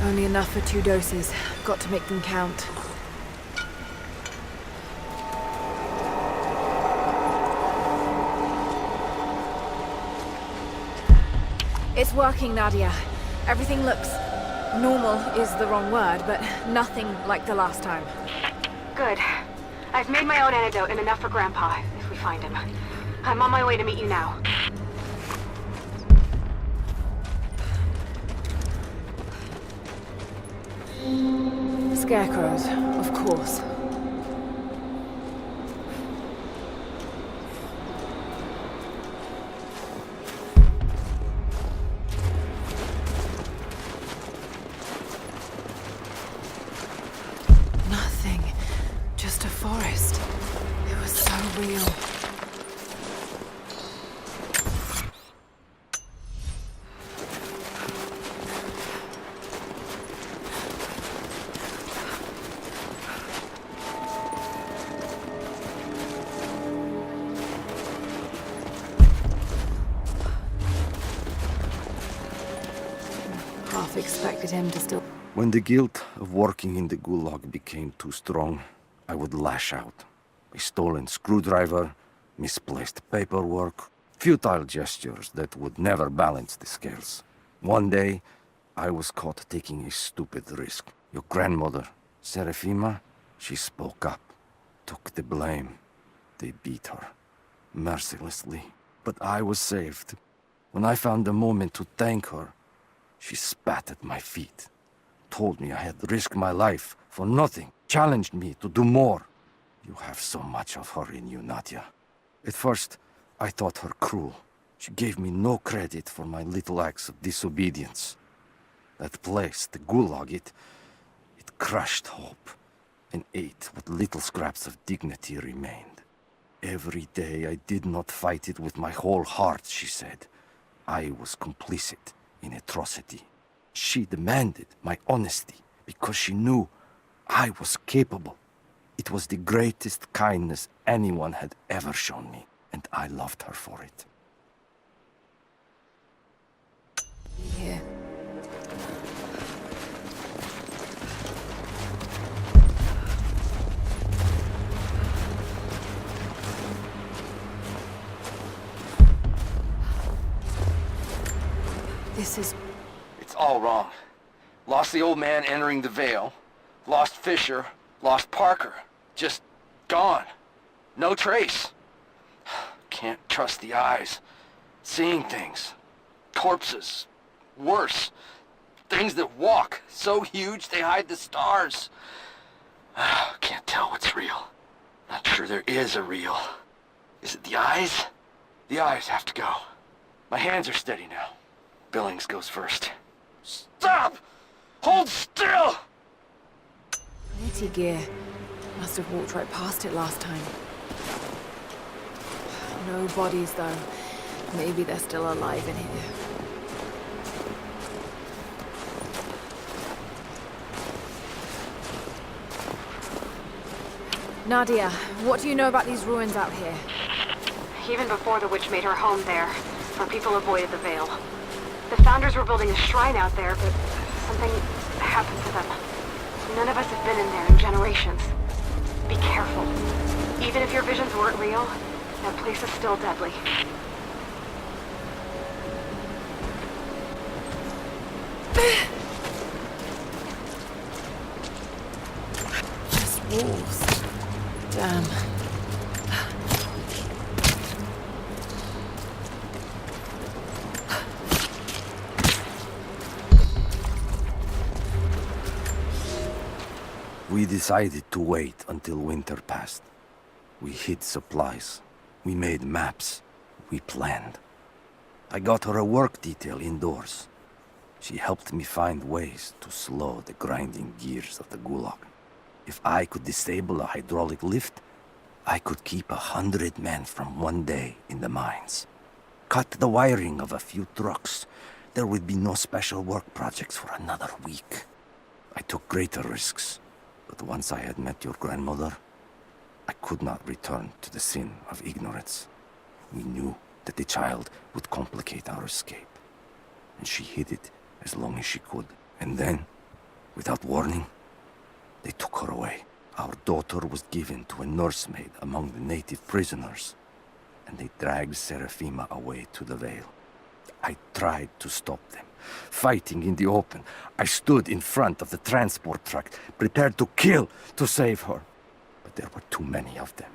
Only enough for 2 doses. Got to make them count. It's working, Nadia. Everything looks... normal is the wrong word, but nothing like the last time. Good. I've made my own antidote and enough for Grandpa, if we find him. I'm on my way to meet you now. Scarecrows, of course. Nothing. Just a forest. It was so real. Half expected him to still... When the guilt of working in the gulag became too strong, I would lash out. A stolen screwdriver, misplaced paperwork, futile gestures that would never balance the scales. One day, I was caught taking a stupid risk. Your grandmother, Serafima, she spoke up, took the blame. They beat her, mercilessly. But I was saved. When I found the moment to thank her, she spat at my feet, told me I had risked my life for nothing, challenged me to do more. You have so much of her in you, Nadia. At first, I thought her cruel. She gave me no credit for my little acts of disobedience. That place, the gulag, it crushed hope and ate what little scraps of dignity remained. Every day I did not fight it with my whole heart, she said. I was complicit in atrocity. She demanded my honesty because she knew I was capable. It was the greatest kindness anyone had ever shown me, and I loved her for it. Here. This is... It's all wrong. Lost the old man entering the Vale. Lost Fisher. Lost Parker. Just gone. No trace. Can't trust the eyes. Seeing things. Corpses. Worse. Things that walk. So huge they hide the stars. Can't tell what's real. Not sure there is a real. Is it the eyes? The eyes have to go. My hands are steady now. Billings goes first. Stop! Hold still! Pretty gear. Must have walked right past it last time. No bodies, though. Maybe they're still alive in here. Nadia, what do you know about these ruins out here? Even before the witch made her home there, our people avoided the Vale. The Founders were building a shrine out there, but something happened to them. None of us have been in there in generations. Be careful. Even if your visions weren't real, that place is still deadly. Just wolves. Damn. We decided to wait until winter passed. We hid supplies. We made maps. We planned. I got her a work detail indoors. She helped me find ways to slow the grinding gears of the gulag. If I could disable a hydraulic lift, I could keep 100 men from one day in the mines. Cut the wiring of a few trucks. There would be no special work projects for another week. I took greater risks. But once I had met your grandmother, I could not return to the sin of ignorance. We knew that the child would complicate our escape. And she hid it as long as she could. And then, without warning, they took her away. Our daughter was given to a nursemaid among the native prisoners, and they dragged Seraphima away to the Vale. I tried to stop them, fighting in the open. I stood in front of the transport truck, prepared to kill to save her. But there were too many of them.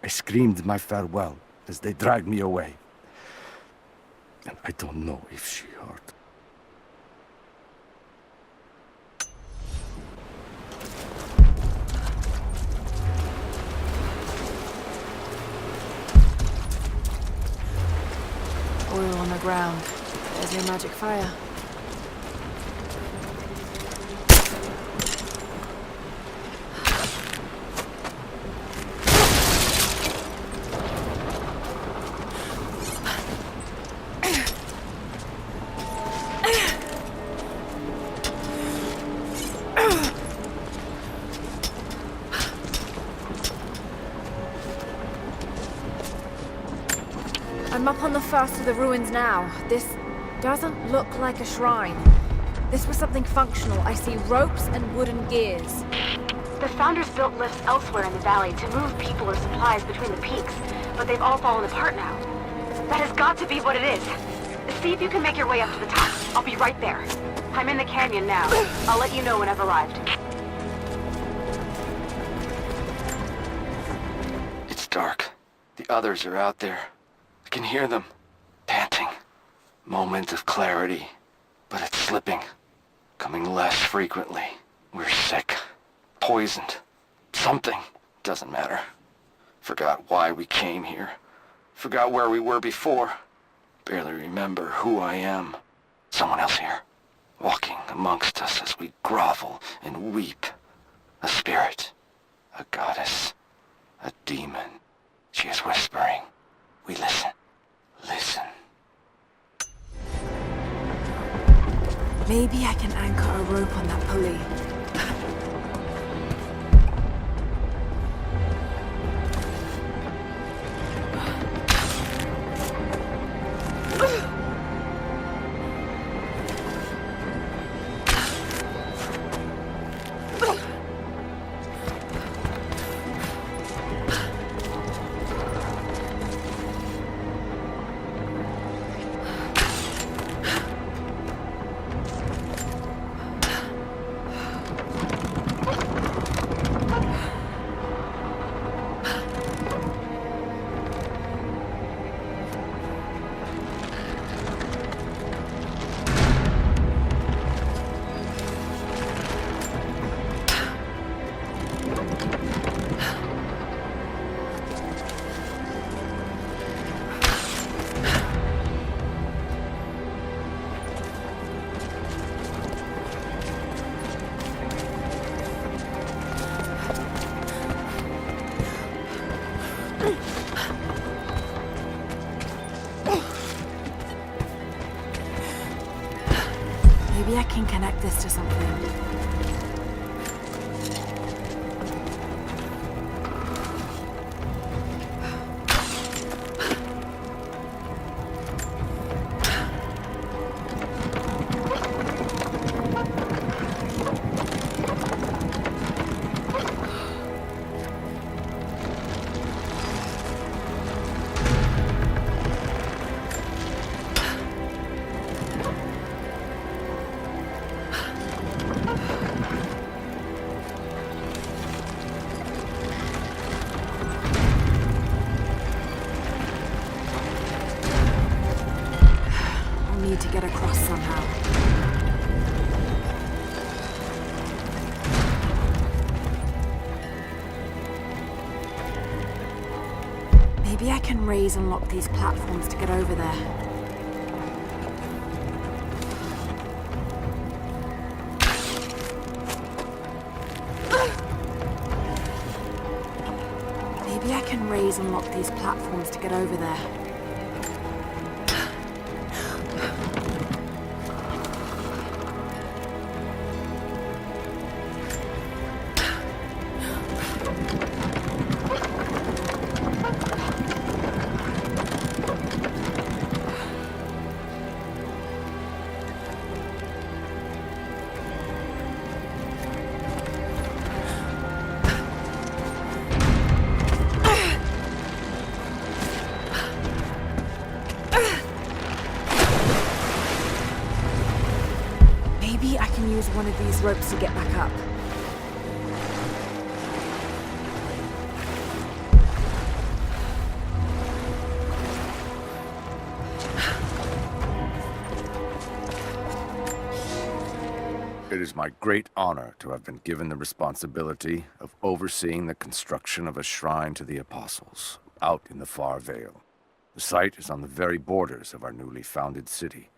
I screamed my farewell as they dragged me away. And I don't know if she heard. Oil on the ground. There's your magic fire. I'm up on the first of the ruins now. This doesn't look like a shrine. This was something functional. I see ropes and wooden gears. The Founders built lifts elsewhere in the valley to move people or supplies between the peaks, but they've all fallen apart now. That has got to be what it is. See if you can make your way up to the top. I'll be right there. I'm in the canyon now. I'll let you know when I've arrived. It's dark. The others are out there. I can hear them, panting. Moment of clarity, but it's slipping, coming less frequently. We're sick, poisoned, something. Doesn't matter. Forgot why we came here. Forgot where we were before. Barely remember who I am. Someone else here, walking amongst us as we grovel and weep. A spirit, a goddess, a demon. She is whispering. We listen. Listen. Maybe I can anchor a rope on that pulley. Maybe I can connect this to something. To get across somehow. Maybe I can raise and lock these platforms to get over there. Maybe I can raise and lock these platforms to get over there. can use one of these ropes to get back up. It is my great honor to have been given the responsibility of overseeing the construction of a shrine to the Apostles, out in the far Vale. The site is on the very borders of our newly founded city,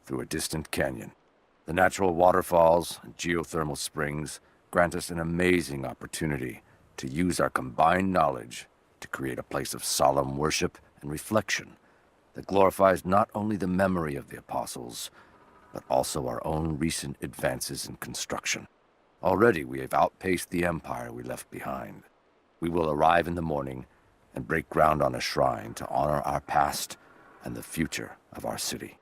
through a distant canyon. The natural waterfalls and geothermal springs grant us an amazing opportunity to use our combined knowledge to create a place of solemn worship and reflection that glorifies not only the memory of the Apostles, but also our own recent advances in construction. Already we have outpaced the empire we left behind. We will arrive in the morning and break ground on a shrine to honor our past and the future of our city.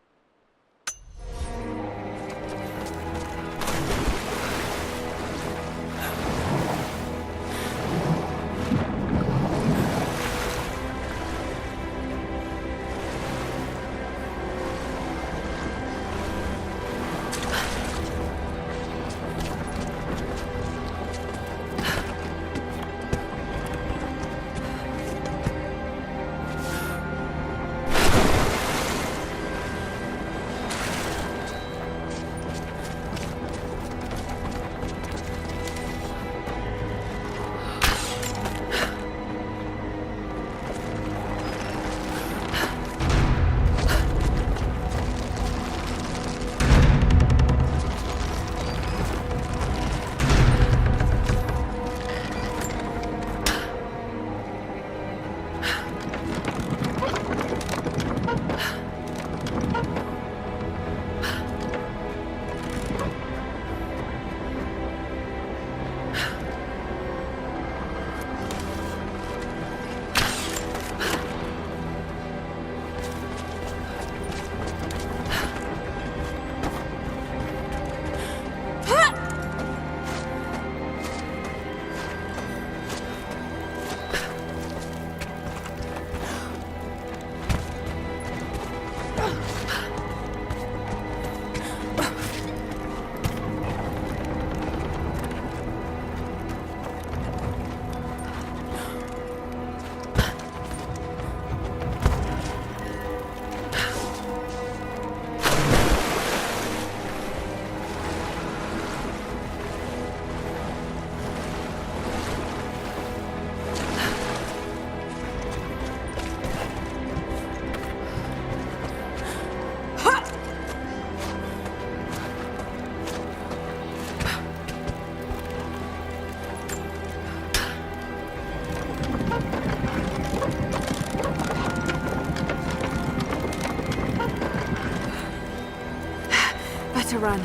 To run.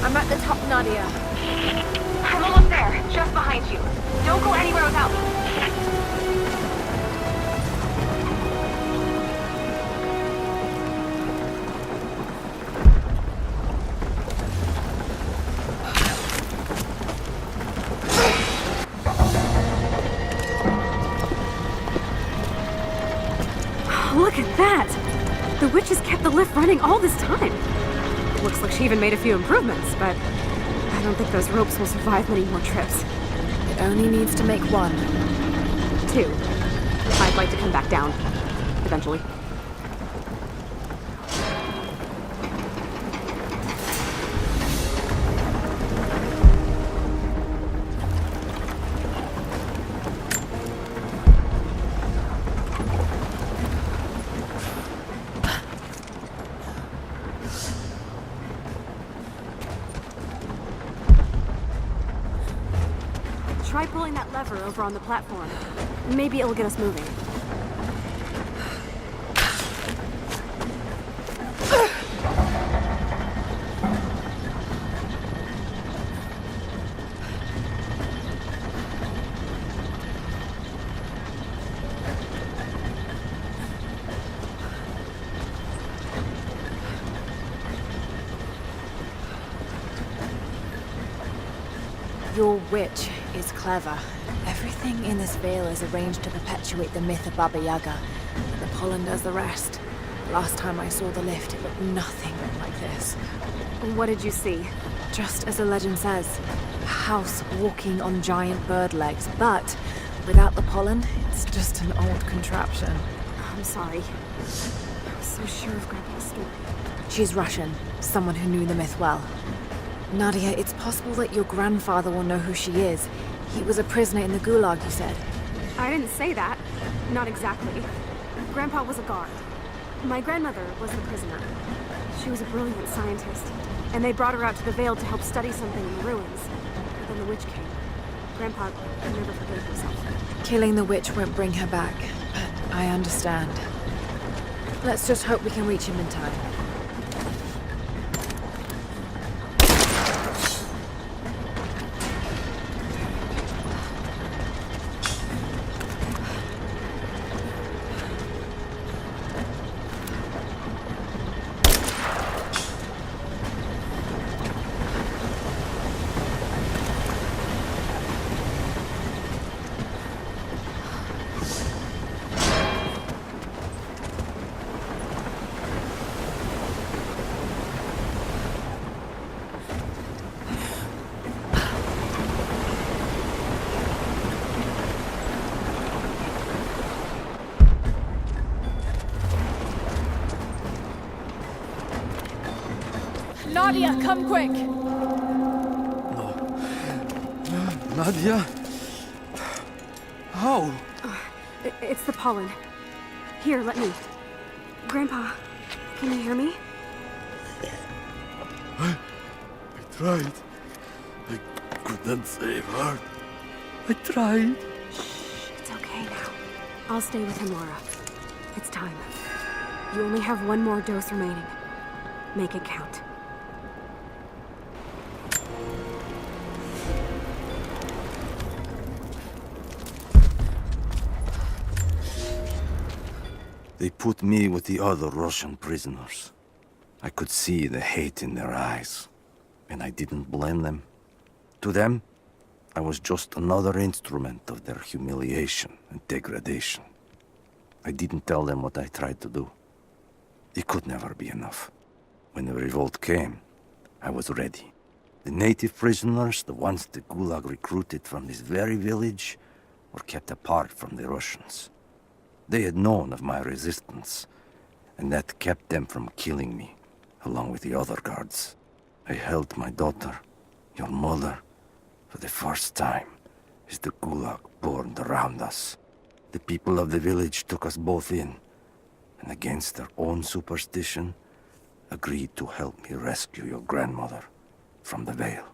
I'm at the top, Nadia. I'm almost there, just behind you. Don't go anywhere without me. Look at that! The witch has kept the lift running all this time. Looks like she even made a few improvements, but I don't think those ropes will survive many more trips. It only needs to make one. 2. I'd like to come back down. Eventually. Try pulling that lever over on the platform. Maybe it'll get us moving. Your witch is clever. Everything in this veil is arranged to perpetuate the myth of Baba Yaga, and the pollen does the rest. Last time I saw the lift, it looked nothing like this. What did you see? Just as the legend says, a house walking on giant bird legs, but without the pollen, it's just an old contraption. I'm sorry. I was so sure of Grandpa's story. She's Russian, someone who knew the myth well. Nadia, it's possible that your grandfather will know who she is. He was a prisoner in the Gulag, you said. I didn't say that. Not exactly. Grandpa was a guard. My grandmother was the prisoner. She was a brilliant scientist, and they brought her out to the Vale to help study something in the ruins. But then the witch came. Grandpa never forgave himself. Killing the witch won't bring her back, but I understand. Let's just hope we can reach him in time. Nadia, come quick! Nadia? How? It's the pollen. Here, let me. Grandpa, can you hear me? I tried. I couldn't save her. I tried. Shh, it's okay now. I'll stay with him, Lara. It's time. You only have one more dose remaining. Make it count. They put me with the other Russian prisoners. I could see the hate in their eyes, and I didn't blame them. To them, I was just another instrument of their humiliation and degradation. I didn't tell them what I tried to do. It could never be enough. When the revolt came, I was ready. The native prisoners, the ones the Gulag recruited from this very village, were kept apart from the Russians. They had known of my resistance, and that kept them from killing me, along with the other guards. I held my daughter, your mother, for the first time, as the Gulag burned around us. The people of the village took us both in, and against their own superstition, agreed to help me rescue your grandmother from the Vale.